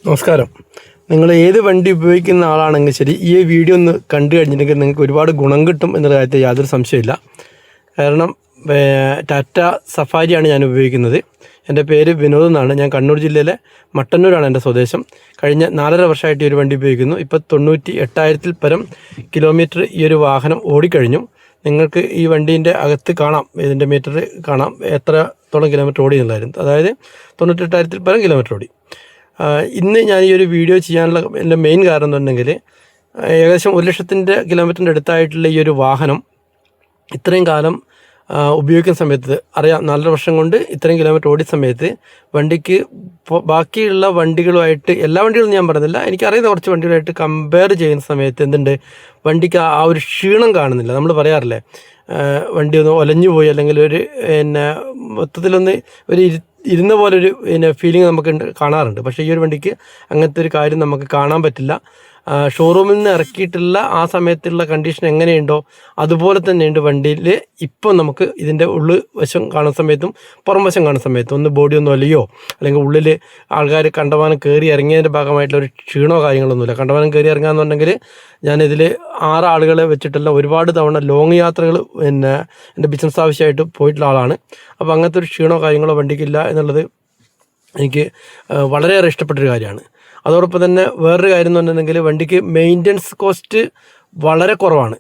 നമസ്കാരം. നിങ്ങൾ ഏത് വണ്ടി ഉപയോഗിക്കുന്ന ആളാണെങ്കിൽ ശരി, ഈ വീഡിയോ ഒന്ന് കണ്ടു കഴിഞ്ഞിട്ടുണ്ടെങ്കിൽ നിങ്ങൾക്ക് ഒരുപാട് ഗുണം കിട്ടും എന്നുള്ള കാര്യത്തിൽ യാതൊരു സംശയമില്ല. കാരണം ടാറ്റ സഫാരിയാണ് ഞാൻ ഉപയോഗിക്കുന്നത്. എൻ്റെ പേര് വിനോദ് എന്നാണ്. ഞാൻ കണ്ണൂർ ജില്ലയിലെ മട്ടന്നൂരാണ് എൻ്റെ സ്വദേശം. കഴിഞ്ഞ 4.5 വർഷമായിട്ട് ഈ ഒരു വണ്ടി ഉപയോഗിക്കുന്നു. ഇപ്പോൾ 98,000 പരം കിലോമീറ്റർ ഈ ഒരു വാഹനം ഓടിക്കഴിഞ്ഞു. നിങ്ങൾക്ക് ഈ വണ്ടീൻ്റെ അകത്ത് കാണാം, ഇതിൻ്റെ മീറ്റർ കാണാം, എത്രത്തോളം കിലോമീറ്റർ ഓടി എന്നുള്ളതായിരുന്നു. അതായത് 98,000 പരം കിലോമീറ്റർ ഓടി. ഇന്ന് ഞാൻ ഈ ഒരു വീഡിയോ ചെയ്യാനുള്ള എൻ്റെ മെയിൻ കാരണം എന്നുണ്ടെങ്കിൽ, ഏകദേശം 1,00,000 കിലോമീറ്ററിൻ്റെ അടുത്തായിട്ടുള്ള ഈ ഒരു വാഹനം ഇത്രയും കാലം ഉപയോഗിക്കുന്ന സമയത്ത് അറിയാം, 4.5 വർഷം കൊണ്ട് ഇത്രയും കിലോമീറ്റർ ഓടിയ സമയത്ത് വണ്ടിക്ക് ബാക്കിയുള്ള വണ്ടികളുമായിട്ട്, എല്ലാ വണ്ടികളും ഞാൻ പറയുന്നില്ല, എനിക്കറിയുന്ന കുറച്ച് വണ്ടികളായിട്ട് കമ്പയർ ചെയ്യുന്ന സമയത്ത് എന്തുണ്ട്, വണ്ടിക്ക് ആ ഒരു ക്ഷീണം കാണുന്നില്ല. നമ്മൾ പറയാറില്ലേ, വണ്ടി ഒന്ന് ഒലഞ്ഞു പോയി അല്ലെങ്കിൽ ഒരു മൊത്തത്തിലൊന്ന് ഒരു ഇരുന്ന പോലൊരു ഫീലിംഗ് നമുക്ക് കാണാറുണ്ട്. പക്ഷേ ഈ ഒരു വണ്ടിക്ക് അങ്ങനത്തെ ഒരു കാര്യം നമുക്ക് കാണാൻ പറ്റില്ല. ഷോറൂമിൽ നിന്ന് ഇറക്കിയിട്ടുള്ള ആ സമയത്തുള്ള കണ്ടീഷൻ എങ്ങനെയുണ്ടോ അതുപോലെ തന്നെയുണ്ട് വണ്ടിയിൽ. ഇപ്പം നമുക്ക് ഇതിൻ്റെ ഉള്ളു വശം കാണുന്ന സമയത്തും പുറം വശം കാണുന്ന സമയത്തും ഒന്ന് ബോഡി ഒന്ന് ഒലയോ അല്ലെങ്കിൽ ഉള്ളിൽ ആൾക്കാർ കണ്ടമാനം കയറി ഇറങ്ങിയതിൻ്റെ ഭാഗമായിട്ടുള്ള ഒരു ക്ഷീണമോ കാര്യങ്ങളൊന്നുമില്ല. കണ്ടമാനം കയറി ഇറങ്ങാമെന്നുണ്ടെങ്കിൽ ഞാനിതിൽ 6 ആളുകളെ വെച്ചിട്ടുള്ള ഒരുപാട് തവണ ലോങ് യാത്രകൾ എൻ്റെ ബിസിനസ് ആവശ്യമായിട്ട് പോയിട്ടുള്ള ആളാണ്. അപ്പോൾ അങ്ങനത്തെ ഒരു ക്ഷീണമോ കാര്യങ്ങളോ വണ്ടിക്കില്ല എന്നുള്ളത് എനിക്ക് വളരെയേറെ ഇഷ്ടപ്പെട്ടൊരു കാര്യമാണ്. അതോടൊപ്പം തന്നെ വേറൊരു കാര്യം എന്ന് പറഞ്ഞിട്ടുണ്ടെങ്കിൽ, വണ്ടിക്ക് മെയിൻ്റനൻസ് കോസ്റ്റ് വളരെ കുറവാണ്.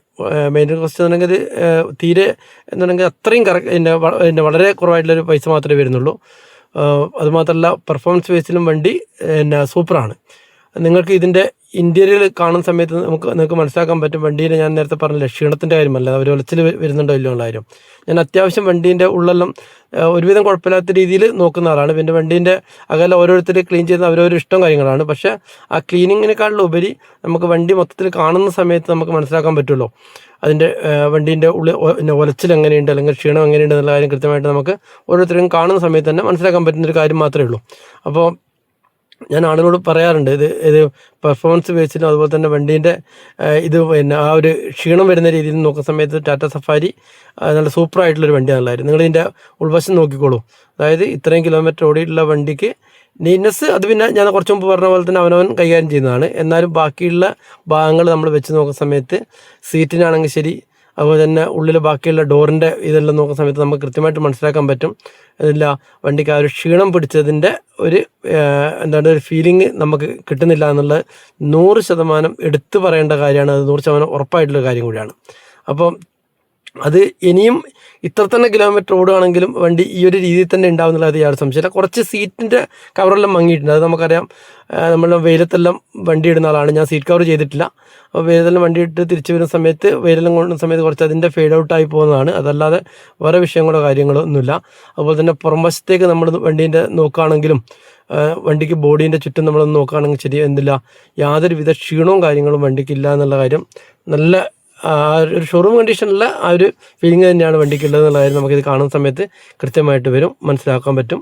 മെയിൻ്റനൻസ് കോസ്റ്റ് എന്നുണ്ടെങ്കിൽ തീരെ എന്നുണ്ടെങ്കിൽ അത്രയും വളരെ കുറവായിട്ടുള്ളൊരു പൈസ മാത്രമേ വരുന്നുള്ളൂ. അതുമാത്രമല്ല, പെർഫോമൻസ് ബേസിലും വണ്ടി സൂപ്പറാണ്. നിങ്ങൾക്ക് ഇതിൻ്റെ ഇൻറ്റീരിയർ കാണുന്ന സമയത്ത് നിങ്ങൾക്ക് മനസ്സിലാക്കാൻ പറ്റും. വണ്ടീനെ ഞാൻ നേരത്തെ പറഞ്ഞില്ല, ക്ഷീണത്തിൻ്റെ കാര്യമല്ല, അവർ ഒലച്ചിൽ വരുന്നുണ്ടോ ഇല്ലോ ഉള്ള കാര്യം. ഞാൻ അത്യാവശ്യം വണ്ടീൻ്റെ ഉള്ളെല്ലാം ഒരുവിധം കുഴപ്പമില്ലാത്ത രീതിയിൽ നോക്കുന്ന ആളാണ്. പിന്നെ വണ്ടീൻ്റെ അകലെ ഓരോരുത്തർ ക്ലീൻ ചെയ്യുന്ന അവരവരുടെ ഇഷ്ടം കാര്യങ്ങളാണ്. പക്ഷേ ആ ക്ലീനിങ്ങിനേക്കാളും ഉപരി നമുക്ക് വണ്ടി മൊത്തത്തിൽ കാണുന്ന സമയത്ത് നമുക്ക് മനസ്സിലാക്കാൻ പറ്റുമല്ലോ അതിൻ്റെ വണ്ടീൻ്റെ ഉള്ളിൽ ഒലച്ചിൽ എങ്ങനെയുണ്ട് അല്ലെങ്കിൽ ക്ഷീണം എങ്ങനെയുണ്ട് എന്നുള്ള കാര്യം കൃത്യമായിട്ട് നമുക്ക് ഓരോരുത്തരും കാണുന്ന സമയത്ത് തന്നെ മനസ്സിലാക്കാൻ പറ്റുന്നൊരു കാര്യം മാത്രമേ ഉള്ളൂ. അപ്പോൾ ഞാൻ ആളുകളോട് പറയാറുണ്ട്, ഇത് പെർഫോമൻസ് ബേസിലും അതുപോലെ തന്നെ വണ്ടീൻ്റെ ആ ഒരു ക്ഷീണം വരുന്ന രീതിയിൽ നോക്കുന്ന സമയത്ത് ടാറ്റ സഫാരി നല്ല സൂപ്പറായിട്ടുള്ളൊരു വണ്ടിയാണുള്ളതായിരുന്നു. നിങ്ങളിതിൻ്റെ ഉൾവശം നോക്കിക്കോളൂ. അതായത് ഇത്രയും കിലോമീറ്റർ ഓടിയിട്ടുള്ള വണ്ടിക്ക് നീറ്റ്നെസ്, അത് പിന്നെ ഞാൻ കുറച്ച് മുമ്പ് പറഞ്ഞ പോലെ തന്നെ അവനവൻ കൈകാര്യം ചെയ്യുന്നതാണ്. എന്നാലും ബാക്കിയുള്ള ഭാഗങ്ങൾ നമ്മൾ വെച്ച് നോക്കുന്ന സമയത്ത് സീറ്റിനാണെങ്കിൽ ശരി, അതുപോലെ തന്നെ ഉള്ളിൽ ബാക്കിയുള്ള ഡോറിൻ്റെ ഇതെല്ലാം നോക്കുന്ന സമയത്ത് നമുക്ക് കൃത്യമായിട്ട് മനസ്സിലാക്കാൻ പറ്റും. അതില്ല, വണ്ടിക്ക് ആ ഒരു ക്ഷീണം പിടിച്ചതിൻ്റെ ഒരു ഒരു ഫീലിംഗ് നമുക്ക് കിട്ടുന്നില്ല എന്നുള്ളത് 100% എടുത്തു പറയേണ്ട കാര്യമാണ്. അത് 100% ഉറപ്പായിട്ടുള്ള കാര്യം കൂടിയാണ്. അപ്പോൾ അത് ഇനിയും ഇത്ര തന്നെ കിലോമീറ്റർ ഓടുകയാണെങ്കിലും വണ്ടി ഈ ഒരു രീതിയിൽ തന്നെ ഉണ്ടാവുന്നുള്ള അത് യാതൊരു സംശയമില്ല. കുറച്ച് സീറ്റിൻ്റെ കവറെല്ലാം മങ്ങിയിട്ടുണ്ട്. അത് നമുക്കറിയാം, നമ്മൾ വെയിലത്തെല്ലാം വണ്ടി ഇടുന്ന ആളാണ്. ഞാൻ സീറ്റ് കവർ ചെയ്തിട്ടില്ല. അപ്പോൾ വെയിലെല്ലാം വണ്ടി ഇട്ട് തിരിച്ചു വരുന്ന സമയത്ത്, വെയിലെല്ലാം കൊണ്ടുന്ന സമയത്ത് കുറച്ച് അതിൻ്റെ ഫെയ്ഡ് ഔട്ടായി പോകുന്നതാണ്. അതല്ലാതെ വേറെ വിഷയങ്ങളോ കാര്യങ്ങളോ ഒന്നുമില്ല. അതുപോലെ തന്നെ പുറംവശത്തേക്ക് നമ്മൾ വണ്ടീൻ്റെ നോക്കുകയാണെങ്കിലും, വണ്ടിക്ക് ബോഡീൻ്റെ ചുറ്റും നമ്മളൊന്ന് നോക്കുകയാണെങ്കിൽ ശരി, എന്തില്ല, യാതൊരുവിധ ക്ഷീണവും കാര്യങ്ങളും വണ്ടിക്കില്ല എന്നുള്ള കാര്യം നല്ല ഒരു ഷോറൂം കണ്ടീഷനിലുള്ള ആ ഒരു ഫീലിംഗ് തന്നെയാണ് വണ്ടിക്കുള്ളത് എന്നുള്ള കാര്യം നമുക്കിത് കാണുന്ന സമയത്ത് കൃത്യമായിട്ട് മനസ്സിലാക്കാൻ പറ്റും.